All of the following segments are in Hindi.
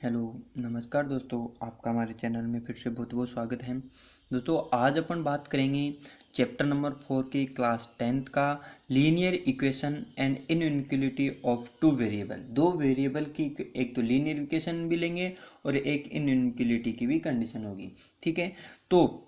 हेलो, नमस्कार दोस्तों। आपका हमारे चैनल में फिर से बहुत बहुत स्वागत है। दोस्तों, आज अपन बात करेंगे चैप्टर नंबर 4 की क्लास 10th का linear equation and inequality of two variable. दो वेरिएबल की एक तो लीनियर इक्वेशन भी लेंगे और एक इनइक्वालिटी की भी कंडीशन होगी। ठीक है, तो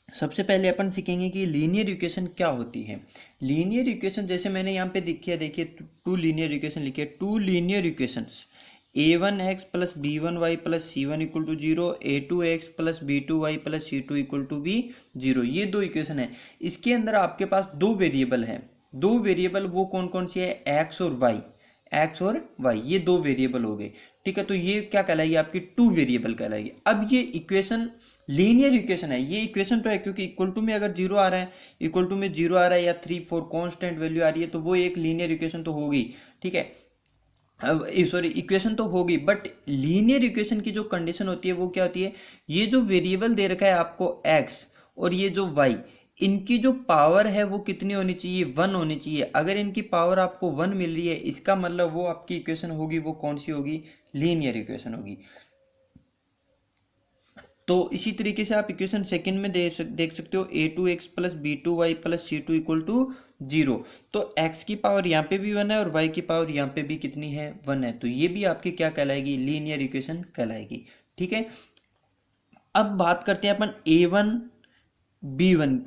सबसे पहले अपन सीखेंगे कि लीनियर इक्वेशन क्या होती है। लीनियर इक्वेशन जैसे मैंने यहाँ पे देखिए टू लीनियर इक्वेशन लिखे, two linear equations a1x plus b1y plus c1 equal to zero, a2x plus b2y plus c2 equal to भी जीरो, ये दो इक्वेशन है। इसके अंदर आपके पास दो वेरिएबल है। दो वेरिएबल वो कौन कौन सी है? एक्स और वाई, ये दो वेरिएबल हो गए। ठीक है, तो ये क्या कहलाएगी? आपकी टू वेरिएबल कहलाएगी। अब ये इक्वेशन लीनियर इक्वेशन है। ये इक्वेशन तो है क्योंकि इक्वल टू में अगर जीरो आ रहा है, इक्वल टू में जीरो आ रहा है या 3 4 कांस्टेंट वैल्यू आ रही है, तो वो एक लीनियर इक्वेशन तो होगी। ठीक है, अब सॉरी इक्वेशन तो होगी, बट लीनियर इक्वेशन की जो कंडीशन होती है वो क्या होती है? ये जो वेरिएबल दे रखा है आपको एक्स और ये जो वाई, इनकी जो पावर है वो कितनी होनी चाहिए? 1 होनी चाहिए। अगर इनकी पावर आपको 1 मिल रही है, इसका मतलब वो आपकी इक्वेशन होगी, वो कौन सी होगी? लीनियर इक्वेशन होगी। तो इसी तरीके से आप इक्वेशन सेकंड में देख सकते हो, a2x plus b2y plus c2 equal to zero. तो x की पावर यहाँ पे भी 1 है और y की पावर यहाँ पे भी कितनी है? 1 है। तो ये भी आपकी क्या कहलाएगी? लीनियर इक्वेशन कहलाएगी। ठीक है, अब बात करते हैं अपन a1 b1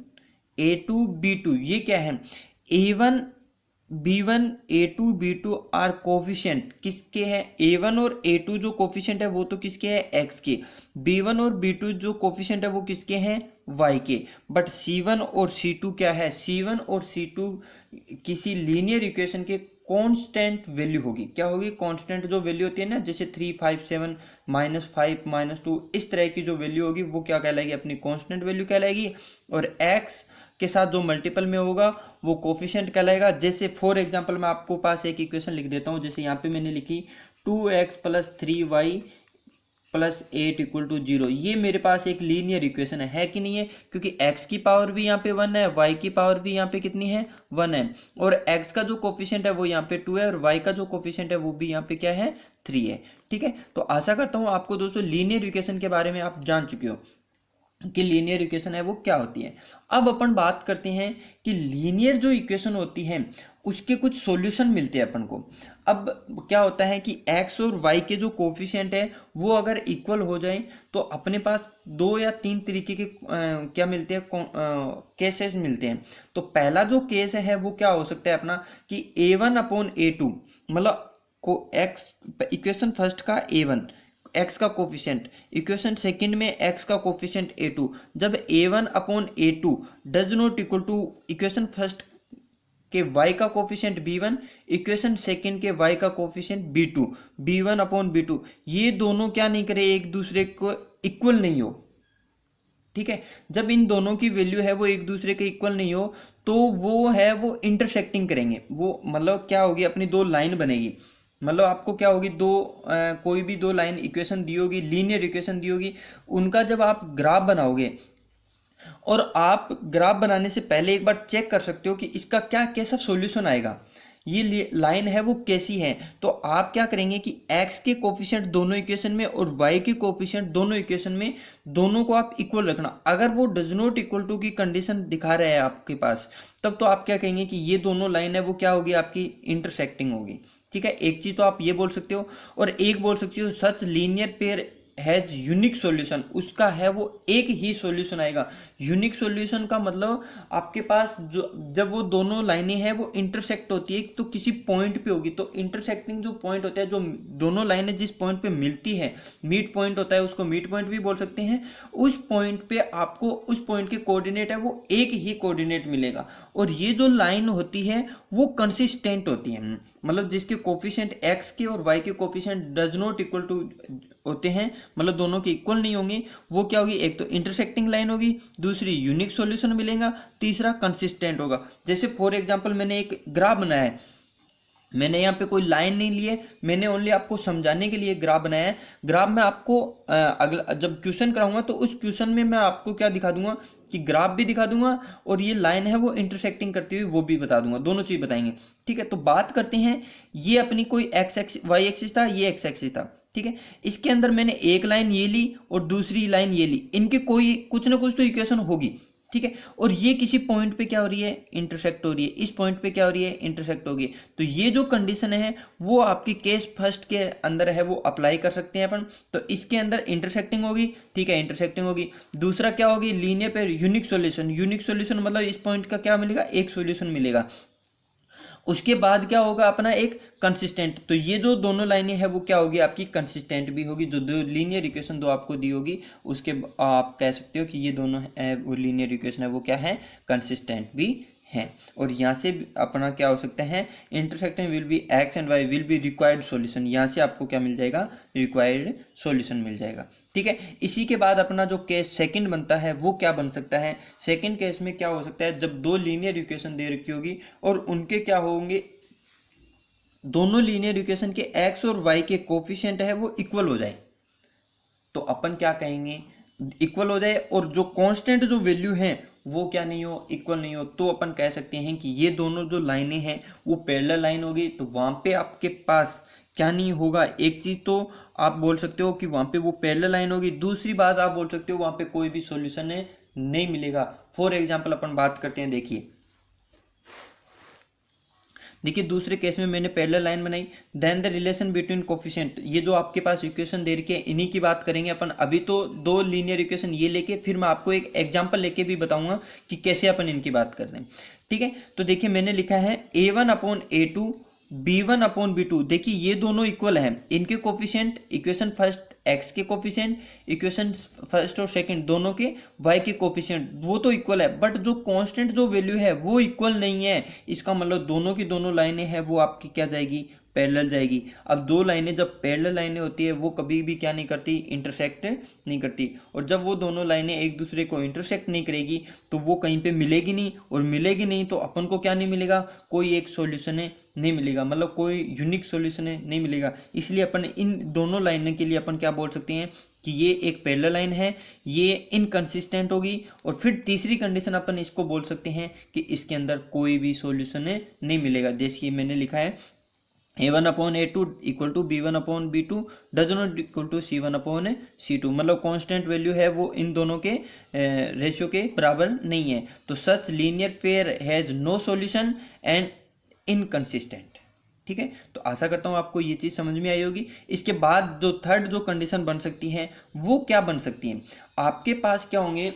a2 b2, ये क्या है? a1 b1 a2 b2 are coefficient किसके हैं? a1 और a2 जो कोफिशिएंट है वो तो किसके हैं? x के। b1 और b2 जो कोफिशिएंट है वो किसके हैं? y के। बट c1 और c2 क्या है? c1 और c2 किसी लीनियर इक्वेशन के कांस्टेंट वैल्यू होगी। क्या होगी? कांस्टेंट जो वैल्यू होती है ना, जैसे 3 5 7 -5 -2, इस तरह की जो वैल्यू होगी वो क्या कहलाएगी? अपनी कांस्टेंट वैल्यू कहलाएगी। और x के साथ जो मल्टीपल में होगा वो कोफिशिएंट कहलाएगा। जैसे फॉर एग्जांपल मैं आपको पास एक इक्वेशन लिख देता हूँ, जैसे यहाँ पे मैंने लिखी 2x plus 3y plus 8 equal to zero. ये मेरे पास एक लीनियर इक्वेशन है कि नहीं है? क्योंकि x की पावर भी यहाँ पे 1 है, y की पावर भी यहाँ पे कितनी है? 1 है। और x का जो कोफिशिएंट है वो यहाँ पे 2 है और y का जो कोफिशिएंट है वो भी यहाँ पे क्या है? 3 है। ठीक है, तो आशा करता हूँ आपको दोस्तों लीनियर इक्वेशन के बारे में आप जान चुके हो कि लीनियर इक्वेशन है वो क्या होती है। अब अपन बात करते हैं कि लीनियर जो इक्वेशन होती है उसके कुछ सॉल्यूशन मिलते हैं अपन को। अब क्या होता है कि x और y के जो कोफिशिएंट है वो अगर इक्वल हो जाए तो अपने पास दो या तीन तरीके के क्या मिलते हैं? केसेस मिलते हैं। तो पहला जो केस है वो क्या हो सकता है अपना, कि a1 अपॉन a2, मतलब को x इक्वेशन फर्स्ट का a1 x का कोफिशिएंट, इक्वेशन सेकंड में x का कोफिशिएंट a2, जब a1 upon a2 does not equal to equation first के y का कोफिशिएंट b1, इक्वेशन सेकंड के y का coefficient b2, b1 upon b2, ये दोनों क्या नहीं करे? एक दूसरे को इक्वल नहीं हो। ठीक है, जब इन दोनों की वैल्यू है वो एक दूसरे के इक्वल नहीं हो तो वो इंटरसेक्टिंग करेंगे। वो मतलब क्या होगी? अपनी दो लाइन बनेगी। मतलब आपको क्या होगी? कोई भी दो लाइन इक्वेशन दी होगी, लीनियर इक्वेशन दी होगी, उनका जब आप ग्राफ बनाओगे और आप ग्राफ बनाने से पहले एक बार चेक कर सकते हो कि इसका क्या कैसा सॉल्यूशन आएगा, ये लाइन है वो कैसी है। तो आप क्या करेंगे कि x के कोफिशिएंट दोनों इक्वेशन में और y के कोफिशिएंट दोनों इक्वेशन में, दोनों को आप इक्वल रखना। अगर वो डज नॉट इक्वल टू की कंडीशन दिखा रहा है आपके पास, तब तो आप क्या कहेंगे कि ये दोनों लाइन है वो क्या होगी? आपकी इंटरसेक्टिंग होगी। ठीक है, एक चीज तो आप ये बोल सकते हो, और एक बोल सकते हो such linear pair has unique solution, उसका है वो एक ही सॉल्यूशन आएगा। यूनिक सॉल्यूशन का मतलब आपके पास जो जब वो दोनों लाइनें हैं वो इंटरसेक्ट होती है तो किसी पॉइंट पे होगी, तो इंटरसेक्टिंग जो पॉइंट होता है, जो दोनों लाइनें जिस पॉइंट पे मिलती है, मीट पॉइंट होता है, उसको मीट पॉइंट भी बोल सकते हैं। उस पॉइंट पे आपको उस पॉइंट के कोऑर्डिनेट है वो एक ही कोऑर्डिनेट मिलेगा। और ये जो लाइन होती है वो कंसिस्टेंट होती है, मतलब जिसके कोफिशिएंट x के और y के coefficient does not equal to होते हैं, मतलब दोनों के इक्वल नहीं होंगे, वो क्या होगी? एक तो इंटरसेक्टिंग लाइन होगी, दूसरी यूनिक सॉल्यूशन मिलेगा, तीसरा कंसिस्टेंट होगा। जैसे फॉर एग्जांपल मैंने एक ग्राफ बनाया है, मैंने यहाँ पे कोई लाइन नहीं ली है, मैंने ओनली आपको समझाने के लिए ग्राफ बनाया है। ग्राफ में आपको अगला जब क्वेश्चन कराऊंगा तो उस क्वेश्चन में मैं आपको क्या दिखा दूंगा कि ग्राफ भी दिखा दूंगा और ये लाइन है वो इंटरसेक्टिंग करती हुई वो भी बता दूंगा, दोनों चीज बताएंगे। ठीक है, तो बात करते हैं, ये अपनी कोई एक्स एक्स वाई एक्सिस था, ये एक्स एक्सिस था। ठीक है। इसके अंदर मैंने एक लाइन ये ली और दूसरी लाइन ये ली, इनके कोई कुछ ना कुछ तो इक्वेशन होगी, ठीक है। और ये किसी पॉइंट पे क्या हो रही है, इंटरसेक्ट हो रही है, इस पॉइंट पे क्या हो रही है, इंटरसेक्ट हो गई। तो ये जो कंडीशन है वो आपकी केस फर्स्ट के अंदर है, वो अप्लाई कर सकते हैं अपन। तो इसके अंदर इंटरसेक्टिंग होगी, ठीक है, इंटरसेक्टिंग होगी। दूसरा क्या होगी, linear pair unique solution. Unique solution मतलब इस पॉइंट का क्या मिलेगा, एक सॉल्यूशन मिलेगा। उसके बाद क्या होगा अपना एक कंसिस्टेंट। तो ये जो दोनों लाइनें हैं वो क्या होगी, आपकी कंसिस्टेंट भी होगी। जो दो लीनियर इक्वेशन दो आपको दी होगी उसके आप कह सकते हो कि ये दोनों वो लीनियर इक्वेशन है वो क्या है, कंसिस्टेंट भी है। और यहाँ से अपना क्या हो सकता है, intersecting will be x and y will be required solution. यहाँ से आपको क्या मिल जाएगा, रिक्वायर्ड सॉल्यूशन मिल जाएगा, ठीक है। इसी के बाद अपना जो केस सेकंड बनता है वो क्या बन सकता है, सेकंड केस में क्या हो सकता है, जब दो लीनियर इक्वेशन दे रखी होगी और उनके क्या होंगे, दोनों लीनियर इक्वेशन के एक्स और वाई के कोफिशिएंट है वो इक्वल हो जाए, तो अपन क्या कहेंगे, इक्वल हो जाए। और जो कांस्टेंट जो वैल्यू है वो क्या नहीं हो, इक्वल नहीं हो, तो अपन कह सकते हैं कि ये दोनों जो लाइनें हैं वो पैरेलल लाइन होगी। तो वहां पे आपके पास क्या नहीं होगा, एक चीज तो आप बोल सकते हो कि वहां पे वो पैरेलल लाइन होगी। दूसरी बात आप बोल सकते हो वहां पे कोई भी सॉल्यूशन नहीं मिलेगा। फॉर एग्जांपल अपन बात करते हैं, देखिए दूसरे केस में मैंने पैरेलल लाइन बनाई, then the relation between coefficient. ये जो आपके पास इक्वेशन दे रखी है इन्हीं की बात करेंगे अपन। अभी तो दो लीनियर इक्वेशन ये लेके फिर मैं आपको एक एग्जांपल लेके भी बताऊंगा कि कैसे अपन इनकी बात कर रहे हैं, ठीक है। तो देखिए मैंने लिखा है a1/a2 b1/b2। देखिए ये दोनों इक्वल हैं, इनके कोफिशिएंट इक्वेशन फर्स्ट x के कोफिशिएंट, इक्वेशन फर्स्ट और सेकंड दोनों के y के कोफिशिएंट वो तो इक्वल है, बट जो कांस्टेंट जो वैल्यू है वो इक्वल नहीं है। इसका मतलब दोनों की दोनों लाइनें हैं वो आपकी क्या जाएगी, पैरेलल जाएगी। अब दो लाइनें जब पैरेलल लाइनें होती है वो कभी भी क्या नहीं करती, इंटरसेक्ट नहीं करती। और जब वो दोनों लाइनें एक दूसरे को इंटरसेक्ट नहीं करेगी तो वो कहीं पे मिलेगी नहीं, और मिलेगी नहीं तो अपन को क्या नहीं मिलेगा, कोई एक सॉल्यूशन नहीं मिलेगा, मतलब कोई यूनिक सॉल्यूशन नहीं मिलेगा। इसलिए अपन इन दोनों लाइनों के लिए अपन क्या बोल सकते हैं कि ये एक पैरेलल लाइन है, ये इनकंसिस्टेंट होगी। और फिर तीसरी कंडीशन अपन इसको बोल सकते हैं कि इसके अंदर कोई भी सॉल्यूशन नहीं मिलेगा। जैसे मैंने लिखा है a1/a2 equal to b1/b2 does not equal to c1/c2। मतलब कांस्टेंट वैल्यू है वो इन दोनों के रेशियो के बराबर नहीं है। तो such linear pair has no solution and inconsistent, ठीक है। तो आशा करता हूँ आपको ये चीज़ समझ में आई होगी। इसके बाद जो थर्ड जो कंडीशन बन सकती है वो क्या बन सकती है, आपके पास क्या होंगे,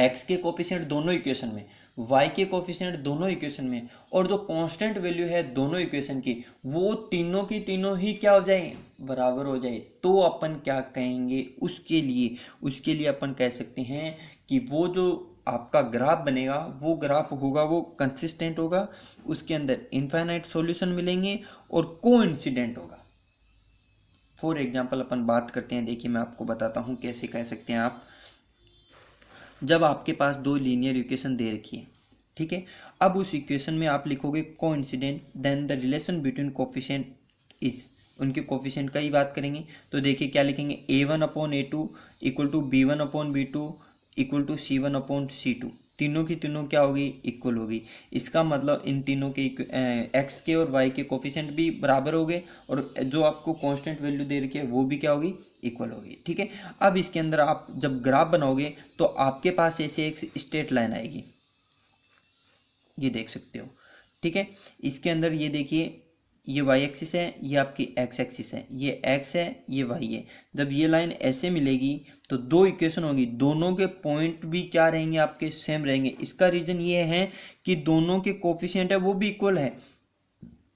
x के कोफिशिएंट दोनों इक्वेशन में, y के कोफिशिएंट दोनों इक्वेशन में, और जो कांस्टेंट वैल्यू है दोनों इक्वेशन की वो तीनों की तीनों ही क्या हो जाए, बराबर हो जाए। तो अपन क्या कहेंगे उसके लिए अपन कह सकते हैं कि वो जो आपका ग्राफ बनेगा वो ग्राफ होगा वो कंसिस्टेंट होगा, उसके अंदर इनफाइनाइट सॉल्यूशन मिलेंगे और कोइंसिडेंट होगा। फॉर एग्जांपल अपन बात करते हैं, देखिए मैं आपको बताता हूँ कैसे कह सकते हैं आप। जब आपके पास दो लीनियर इक्वेशन दे रखी है, ठीक है, अब उस इक्वेशन में आप लिखोगे coincident, then the relation between coefficient is, उनके कोफिशिएंट का ही बात करेंगे। तो देखिए क्या लिखेंगे, a1/a2 equal to b1/b2 equal to c1/c2। तीनों की तीनों क्या होगी, इक्वल होगी। इसका मतलब इन तीनों के एक्स के और वाई के कोफिशिएंट भी बराबर हो गए, और जो आपको कांस्टेंट वैल्यू दे रखी है वो भी क्या होगी, इक्वल होगी, ठीक है। अब इसके अंदर आप जब ग्राफ बनाओगे तो आपके पास ऐसे एक स्ट्रेट लाइन आएगी, ये देख सकते हो, ठीक है। इसके अंदर ये देखिए, ये वाई एक्सिस है, ये आपकी एक्स एक्सिस है, ये एक्स है, ये वाई है। जब ये लाइन ऐसे मिलेगी तो दो इक्वेशन होगी, दोनों के पॉइंट भी क्या रहेंगे, आपके सेम रहेंगे। इसका रीजन ये है कि दोनों के कोफिशिएंट है वो भी इक्वल है।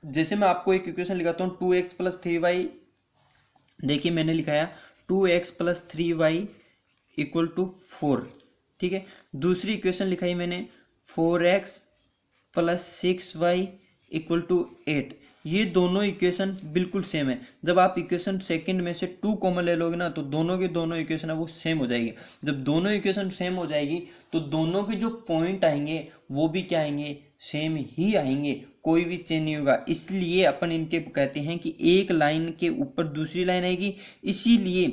जैसे मैं आपको एक इक्वेशन लिखाता हूँ 2x + 3y, देखिए मैंने लिखा है 2x + 3y इक्वल टू 4, ठीक है। दूसरी इक्वेशन लिखाई मैंने 4x + 6y इक्वल टू 8। ये दोनों इक्वेशन बिल्कुल सेम है। जब आप इक्वेशन सेकंड में से 2 कॉमन ले लोगे ना तो दोनों के दोनों इक्वेशन है वो सेम हो जाएगी। जब दोनों इक्वेशन सेम हो जाएगी तो दोनों के जो पॉइंट आएंगे वो भी क्या आएंगे, सेम ही आएंगे, कोई भी चेंज नहीं होगा। इसलिए अपन इनके कहते हैं कि एक लाइन के ऊपर दूसरी लाइन आएगी। इसीलिए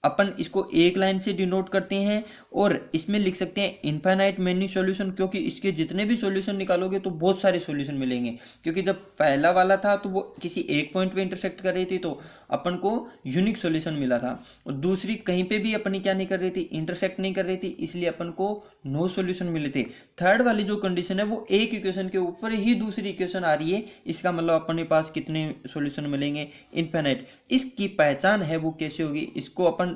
अपन इसको एक लाइन से डिनोट करते हैं और इसमें लिख सकते हैं इनफाइनाइट मैनी सॉल्यूशन, क्योंकि इसके जितने भी सॉल्यूशन निकालोगे तो बहुत सारे सॉल्यूशन मिलेंगे। क्योंकि जब पहला वाला था तो वो किसी एक पॉइंट पे इंटरसेक्ट कर रही थी तो अपन को यूनिक सॉल्यूशन मिला था, और दूसरी कहीं पे भी अपनी क्या नहीं कर रही थी, इंटरसेक्ट नहीं कर रही थी, इसलिए अपन को नो सॉल्यूशन मिले थे। थर्ड वाली जो कंडीशन है वो एक इक्वेशन के ऊपर ही दूसरी इक्वेशन आ रही है, इसका मतलब अपने पास कितने सॉल्यूशन मिलेंगे, इनफाइनाइट। इसकी पहचान है वो कैसे होगी, इसको अपन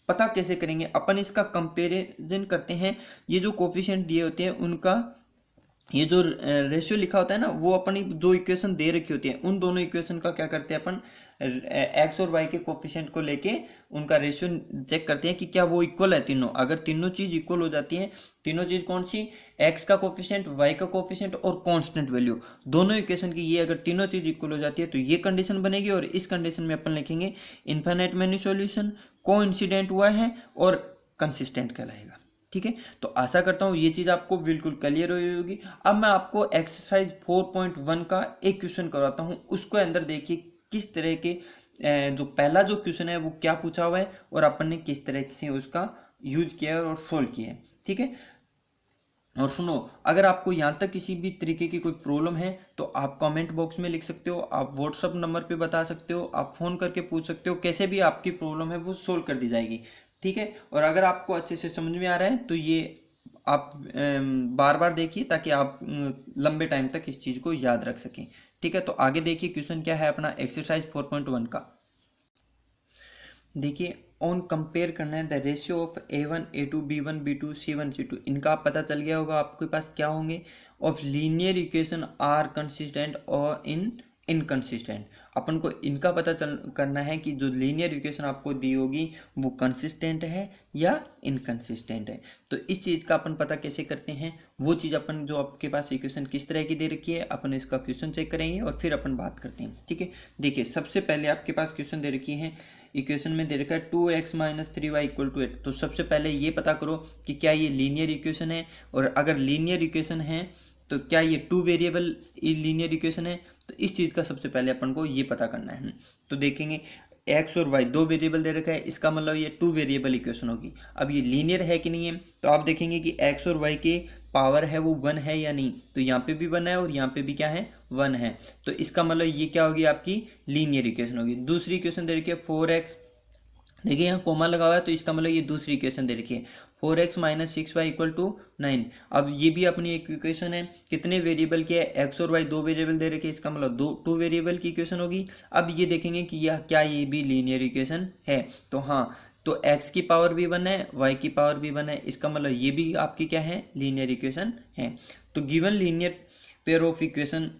पता कैसे करेंगे, अपन इसका कंपैरिजन करते हैं। ये जो कोफिशिएंट दिए होते हैं उनका ये जो रेशियो लिखा होता है ना, वो अपनी दो इक्वेशन दे रखी होती है, उन दोनों इक्वेशन का क्या करते हैं अपन, एक्स और वाई के कोफिशिएंट को लेके उनका रेशियो चेक करते हैं कि क्या वो इक्वल है तीनों। अगर तीनों चीज इक्वल हो जाती हैं, तीनों चीज कौन सी, एक्स का कोफिशिएंट, वाई का कोफिशिएंट और कांस्टेंट वैल्यू, दोनों इक्वेशन की ये अगर तीनों चीज इक्वल हो जाती है तो ये कंडीशन बनेगी, और इस कंडीशन में अपन लिखेंगे इनफाइनाइट मैनी सॉल्यूशन, कोइंसिडेंट हुआ है और कंसिस्टेंट कहलाएगा। ठीक है, तो आशा करता हूँ ये चीज़ आपको बिल्कुल क्लियर हुई होगी। अब मैं आपको एक्सरसाइज 4.1 का एक क्वेश्चन करवाता हूँ, उसको अंदर देखिए किस तरह के जो पहला जो क्वेश्चन है वो क्या पूछा हुआ है और अपन ने किस तरह से उसका यूज किया है और सोल्व किया है। ठीक है, और सुनो, अगर आपको यहाँ तक किसी भी तरीके की कोई प्रॉब्लम है तो आप कमेंट बॉक्स में लिख सकते हो, आप व्हाट्सअप नंबर पे बता सकते हो, आप फ़ोन करके पूछ सकते हो, कैसे भी आपकी प्रॉब्लम है वो सोल्व कर दी जाएगी। ठीक है, और अगर आपको अच्छे से समझ में आ रहा है तो ये आप बार बार देखिए ताकि आप लंबे टाइम तक इस चीज़ को याद रख सकें। ठीक है, तो आगे देखिए क्वेश्चन क्या है अपना एक्सरसाइज 4.1 का। देखिए, ऑन कंपेयर करना है the ratio of A1 A2 B1 B2 C1 C2, इनका आप पता चल गया होगा आपके पास क्या होंगे, of linear equation are consistent और इनकंसिस्टेंट। अपन को इनका पता चल करना है कि जो लीनियर इक्वेशन आपको दी होगी वो कंसिस्टेंट है या इनकंसिस्टेंट है। तो इस चीज़ का अपन पता कैसे करते हैं, वो चीज़ अपन जो आपके पास इक्वेशन किस तरह की दे रखी है अपन इसका क्वेश्चन चेक करेंगे और फिर अपन बात करते हैं। ठीक है, देखिए सबसे पहले आपके पास क्वेश्चन दे रखी है, इक्वेशन में दे रखा है 2x - 3y = 8। तो सबसे पहले ये पता करो कि क्या ये लीनियर इक्वेशन है, और अगर लीनियर इक्वेशन है तो क्या ये 2 वेरिएबल लीनियर इक्वेशन है। तो इस चीज़ का सबसे पहले अपन को ये पता करना है। तो देखेंगे एक्स और वाई 2 वेरिएबल दे रखा है, इसका मतलब ये 2 वेरिएबल इक्वेशन होगी। अब ये लीनियर है कि नहीं है, तो आप देखेंगे कि एक्स और वाई के पावर है वो 1 है या नहीं, तो यहाँ पे भी 1 है और यहाँ पे भी क्या है 1 है, तो इसका मतलब ये क्या होगी आपकी लीनियर इक्वेशन होगी। दूसरी इक्वेशन दे रखी है 4x, देखिए यहाँ कोमा लगा हुआ है तो इसका मतलब ये दूसरी इक्वेशन दे रखी है 4x - 6y = 9। अब ये भी अपनी एक इक्वेशन है, कितने वेरिएबल की है, एक्स और वाई 2 वेरिएबल दे रखे, इसका मतलब 2 वेरिएबल की इक्वेशन होगी। अब ये देखेंगे कि यह क्या ये भी लीनियर इक्वेशन है, तो हाँ, तो x की पावर भी 1 है, y की पावर भी 1 है, इसका मतलब ये भी आपकी क्या है लीनियर इक्वेशन है। तो given linear pair of equation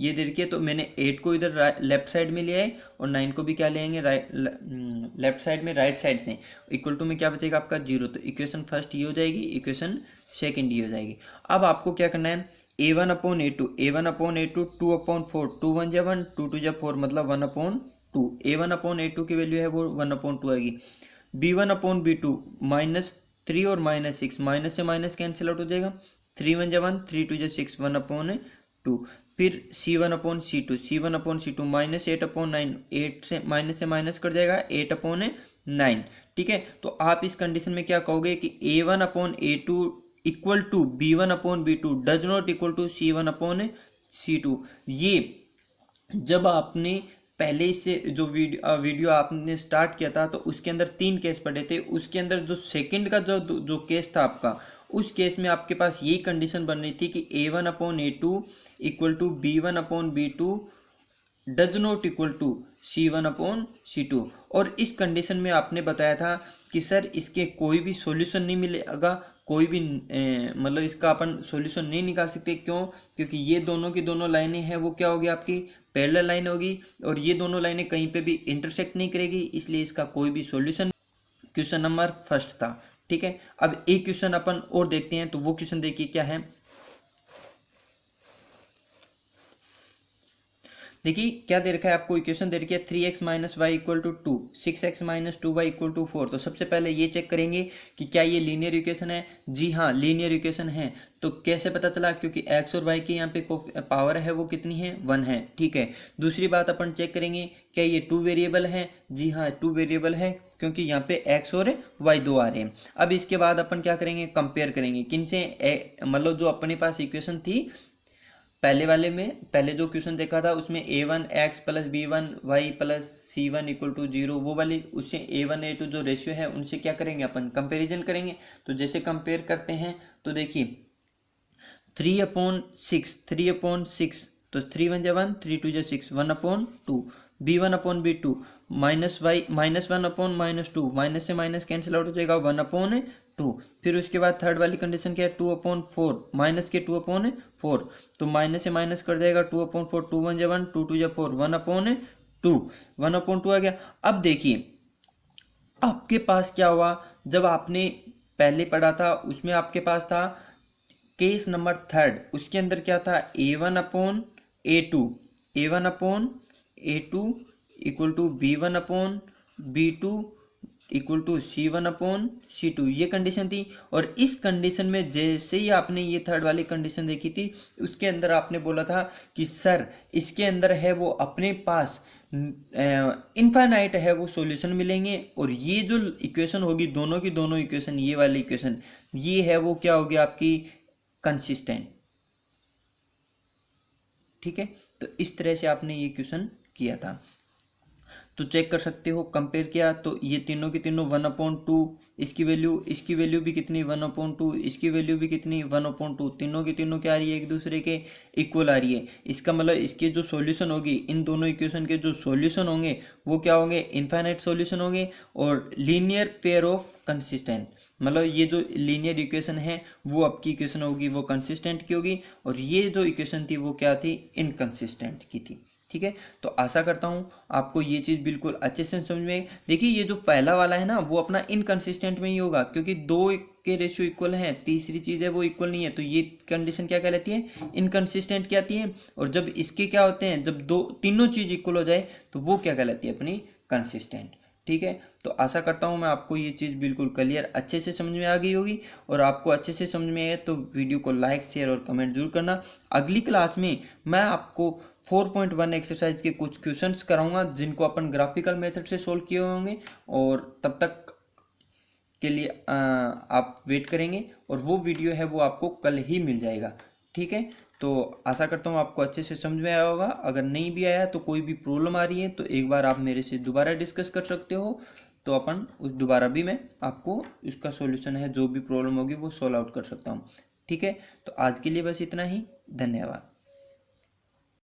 ये दे रखी है, तो मैंने 8 को इधर लेफ्ट साइड में लिया है और 9 को भी क्या लेंगे लेफ्ट साइड में, राइट साइड से, इक्वल टू में क्या बचेगा आपका 0। तो इक्वेशन फर्स्ट ये हो जाएगी, इक्वेशन सेकंड ये हो जाएगी। अब आपको क्या करना है, A1/A2 A1/A2 2/4, 2 1 = 1, 2 2 = 4 मतलब 1/2। A1/A2 की वैल्यू है वो 1/2 आएगी। B1/B2 -3 और -6, माइनस से माइनस कैंसिल आउट हो जाएगा, 3 1 = 1, 3 2 = 6, 1/2। फिर C1/C2 C1/C2 -8/9, 8 से माइनस कट जाएगा 8/9। ठीक है, तो आप इस कंडीशन में क्या कहोगे कि A1/A2 = B1/B2 does not equal to C1/C2। ये जब आपने पहले से जो वीडियो आपने स्टार्ट किया था तो उसके अंदर 3 केस पढ़े थे, उसके अंदर जो सेकंड का जो केस था आपका, उस केस में आपके पास यही कंडीशन बन रही थी कि A1/A2 = B1/B2 does not equal to C1/C2। और इस कंडीशन में आपने बताया था कि सर इसके कोई भी सॉल्यूशन नहीं मिलेगा, कोई भी मतलब इसका अपन सॉल्यूशन नहीं निकाल सकते। क्यों? क्योंकि ये दोनों की दोनों लाइनें हैं वो क्या होगी आपकी पैरेलल लाइन होगी, और ये दोनों लाइनें कहीं पे भी इंटरसेक्ट नहीं करेगी, इसलिए इसका कोई भी सॉल्यूशन। क्वेश्चन नंबर फर्स्ट था। ठीक है, अब एक क्वेश्चन अपन और देखते हैं, तो वो क्वेश्चन देखिए क्या है। देखिए क्या दे रखा है आपको, इक्वेशन दे रखी है 3x minus y equal to 2, 6x minus 2y equal to 4। तो सबसे पहले ये चेक करेंगे कि क्या ये लीनियर इक्वेशन है। जी हाँ, लीनियर इक्वेशन है। तो कैसे पता चला, क्योंकि x और y की यहाँ पे पावर है वो कितनी है, 1 है। ठीक है, दूसरी बात अपन चेक करेंगे क्या ये 2 वेरिएबल है। जी हाँ, 2 वेरिएबल है, क्योंकि यहाँ पे x और y दो आ रहे हैं। अब इसके बाद अपन क्या करेंगे, कंपेयर करेंगे किनसे, मतलब जो अपने पास इक्वेशन थी पहले वाले में, पहले जो क्वेश्चन देखा था उसमें a1x plus b1y plus c1 equal to 0, वो वाली उससे a1 a2 जो रेशियो है उनसे क्या करेंगे अपन, कंपैरिजन करेंगे। तो जैसे कंपेयर करते हैं तो देखिए 3/6 तो 3 1 जा 1, 3 2 जा 6, 1/2 b1/b2 -1/-2, माइनस से माइनस कैंसिल आउट हो जाएगा 1/2। फिर उसके बाद थर्ड वाली कंडीशन क्या है, 2/4 माइनस के 2/4, तो माइनस से माइनस कर जाएगा 2/4, 2 1 जा 1, 2 2 जा 4, 1/2 आ गया। अब देखिए आपके पास क्या हुआ, जब आपने पहले पढ़ा था उसमें आपके पास था केस नंबर थर्ड, उसके अंदर क्या था, a1/a2 equal to b1/b2 equal to c1/c2, ये कंडीशन थी। और इस कंडीशन में जैसे ही आपने ये थर्ड वाली कंडीशन देखी थी उसके अंदर आपने बोला था कि सर इसके अंदर है वो अपने पास इनफाइनाइट है वो सॉल्यूशन मिलेंगे, और ये जो इक्वेशन होगी दोनों की दोनों इक्वेशन, ये वाली इक्वेशन ये है वो क्या होगी आपकी, कंसिस्टेंट। ठीक है, तो इस तरह से आपने ये क्वेश्चन किया था। तो चेक कर सकते हो, कंपेयर किया तो ये तीनों की तीनों 1/2, इसकी वैल्यू भी कितनी 1/2, इसकी वैल्यू भी कितनी 1/2, तीनों की तीनों क्या आ रही है, एक दूसरे के इक्वल आ रही है। इसका मतलब इसके जो सॉल्यूशन होगी, इन दोनों इक्वेशन के जो सॉल्यूशन होंगे वो क्या होंगे, इनफाइनाइट सॉल्यूशन होंगे और लीनियर पेयर ऑफ कंसिस्टेंट। मतलब ये जो लीनियर इक्वेशन है वो आपकी इक्वेशन होगी वो कंसिस्टेंट की होगी, और ये जो इक्वेशन थी वो क्या थी, इनकंसिस्टेंट की थी। ठीक है, तो आशा करता हूँ आपको ये चीज़ बिल्कुल अच्छे से समझ में। देखिए ये जो पहला वाला है ना वो अपना इनकंसिस्टेंट में ही होगा, क्योंकि दो के रेशियो इक्वल हैं, तीसरी चीज़ है वो इक्वल नहीं है, तो ये कंडीशन क्या कहलाती है, इनकंसिस्टेंट क्या आती है। और जब इसके क्या होते हैं, जब तीनों चीज़ इक्वल हो जाए तो वो क्या कहलाती है, अपनी कंसिस्टेंट। ठीक है, तो आशा करता हूँ मैं आपको ये चीज़ बिल्कुल क्लियर अच्छे से समझ में आ गई होगी, और आपको अच्छे से समझ में आए तो वीडियो को लाइक शेयर और कमेंट जरूर करना। अगली क्लास में मैं आपको 4.1 एक्सरसाइज के कुछ क्वेश्चंस कराऊंगा जिनको अपन ग्राफिकल मेथड से सोल्व किए होंगे, और तब तक के लिए आप वेट करेंगे, और वो वीडियो है वो आपको कल ही मिल जाएगा। ठीक है, तो आशा करता हूँ आपको अच्छे से समझ में आया होगा। अगर नहीं भी आया तो कोई भी प्रॉब्लम आ रही है तो एक बार आप मेरे से दोबारा डिस्कस कर सकते हो, तो अपन उस दोबारा भी मैं आपको उसका सॉल्यूशन है, जो भी प्रॉब्लम होगी वो सॉल्व आउट कर सकता हूँ। ठीक है, तो आज के लिए बस इतना ही, धन्यवाद।